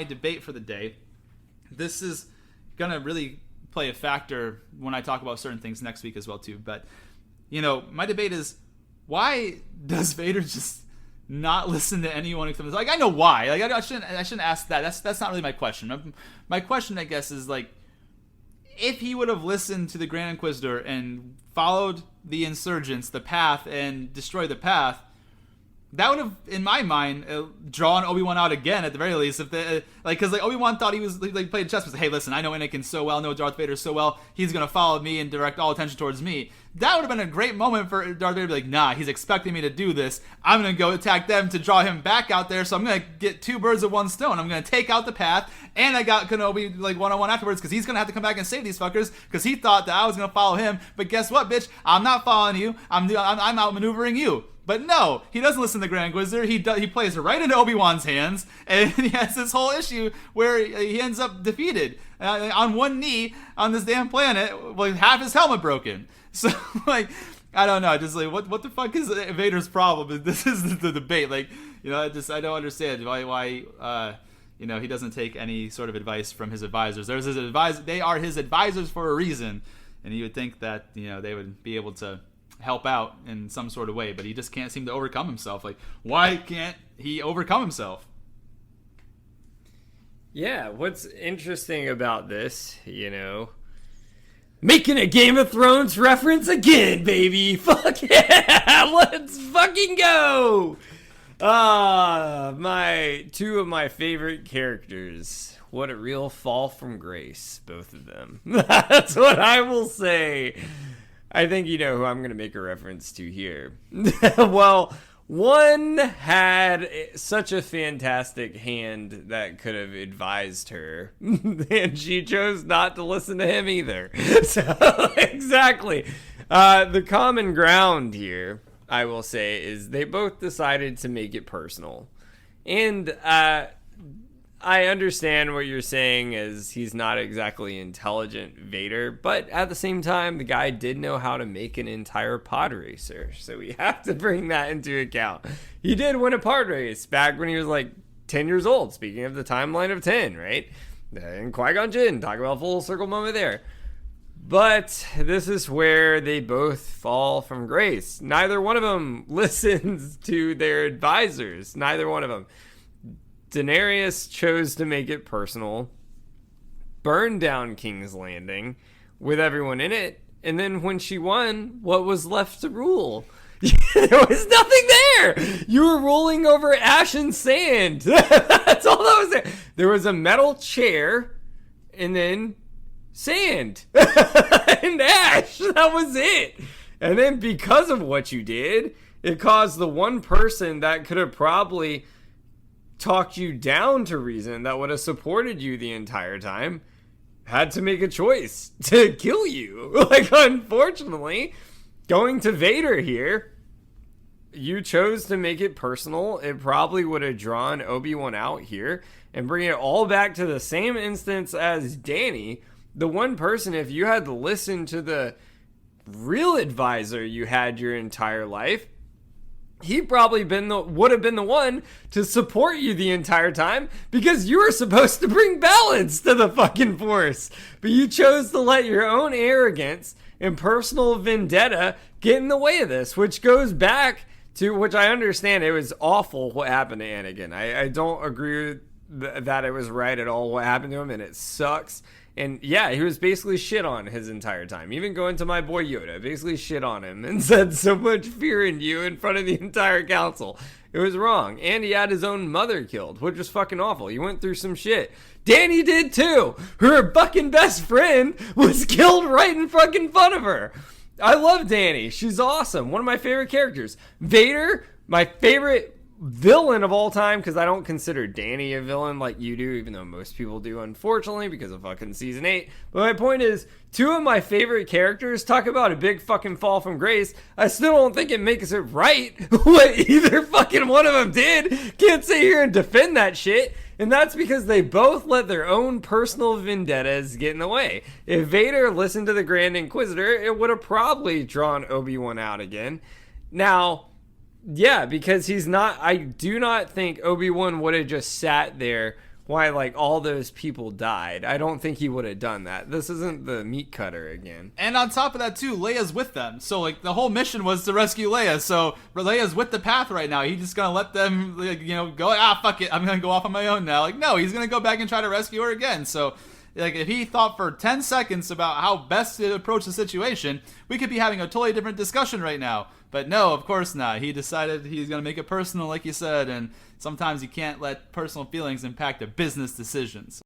debate for the day. This is going to really play a factor when I talk about certain things next week as well too. But, my debate is, why does Vader just not listen to anyone except like, I know why. Like, I shouldn't ask that. That's not really my question. My question, I guess, is like, if he would have listened to the Grand Inquisitor and followed the insurgents, the path, and destroyed the path, that would have, in my mind, drawn Obi-Wan out again at the very least. If because Obi-Wan thought he was playing chess. Was like, hey, listen, I know Anakin so well, I know Darth Vader so well. He's gonna follow me and direct all attention towards me. That would have been a great moment for Darth Vader to be like, nah, he's expecting me to do this. I'm gonna go attack them to draw him back out there. So I'm gonna get two birds with one stone. I'm gonna take out the path, and I got Kenobi one-on-one afterwards because he's gonna have to come back and save these fuckers because he thought that I was gonna follow him. But guess what, bitch? I'm not following you. I'm outmaneuvering you. But no, he doesn't listen to the Grand Inquisitor. He plays right into Obi-Wan's hands, and he has this whole issue where he ends up defeated on one knee on this damn planet with half his helmet broken. So, I don't know. Just what the fuck is Vader's problem? This is the debate. I don't understand why he doesn't take any sort of advice from his advisors. They are his advisors for a reason, and you would think that they would be able to help out in some sort of way, but he just can't seem to overcome himself. Why can't he overcome himself? Yeah, what's interesting about this, making a Game of Thrones reference again, baby. Fuck yeah, let's fucking go. Two of my favorite characters. What a real fall from grace, both of them. That's what I will say. I think you know who I'm going to make a reference to here. Well, one had such a fantastic hand that could have advised her, and she chose not to listen to him either. So, exactly. The common ground here, I will say, is they both decided to make it personal. And I understand what you're saying is he's not exactly intelligent Vader, but at the same time, the guy did know how to make an entire pod racer, so we have to bring that into account. He did win a pod race back when he was 10 years old, speaking of the timeline of 10, right? And Qui-Gon Jinn, talk about a full circle moment there. But this is where they both fall from grace. Neither one of them listens to their advisors. Neither one of them. Daenerys chose to make it personal, burned down King's Landing with everyone in it, and then when she won, what was left to rule? There was nothing there. You were rolling over ash and sand. That's all that was there. There was a metal chair, and then sand and ash. That was it. And then because of what you did, it caused the one person that could have probably talked you down to reason, that would have supported you the entire time, had to make a choice to kill you. Unfortunately, going to Vader here, you chose to make it personal. It probably would have drawn Obi-Wan out here and bring it all back to the same instance as Danny. The one person, if you had to listen to the real advisor you had your entire life, he probably would have been the one to support you the entire time because you were supposed to bring balance to the fucking Force. But you chose to let your own arrogance and personal vendetta get in the way of this, which goes back to, which I understand it was awful what happened to Anakin. I don't agree that it was right at all what happened to him, and it sucks. And yeah, he was basically shit on his entire time. Even going to my boy Yoda, basically shit on him and said so much fear in you in front of the entire council. It was wrong. And he had his own mother killed, which was fucking awful. He went through some shit. Danny did too. Her fucking best friend was killed right in fucking front of her. I love Danny. She's awesome. One of my favorite characters. Vader, my favorite villain of all time, because I don't consider Danny a villain like you do, even though most people do, unfortunately, because of fucking season 8. But my point is, two of my favorite characters, talk about a big fucking fall from grace. I still don't think it makes it right what either fucking one of them did. Can't sit here and defend that shit. And that's because they both let their own personal vendettas get in the way. If Vader listened to the Grand Inquisitor, it would have probably drawn Obi-Wan out again. Now, yeah, because he's not, I do not think Obi-Wan would have just sat there why like all those people died. I don't think he would have done that. This isn't the meat cutter again. And on top of that too, Leia's with them. So like the whole mission was to rescue Leia. So Leia's with the path right now. He's just gonna let them like, go, fuck it, I'm gonna go off on my own now. Like no, he's gonna go back and try to rescue her again. So like if he thought for 10 seconds about how best to approach the situation, we could be having a totally different discussion right now. But no, of course not. He decided he's going to make it personal, like you said, and sometimes you can't let personal feelings impact a business decisions.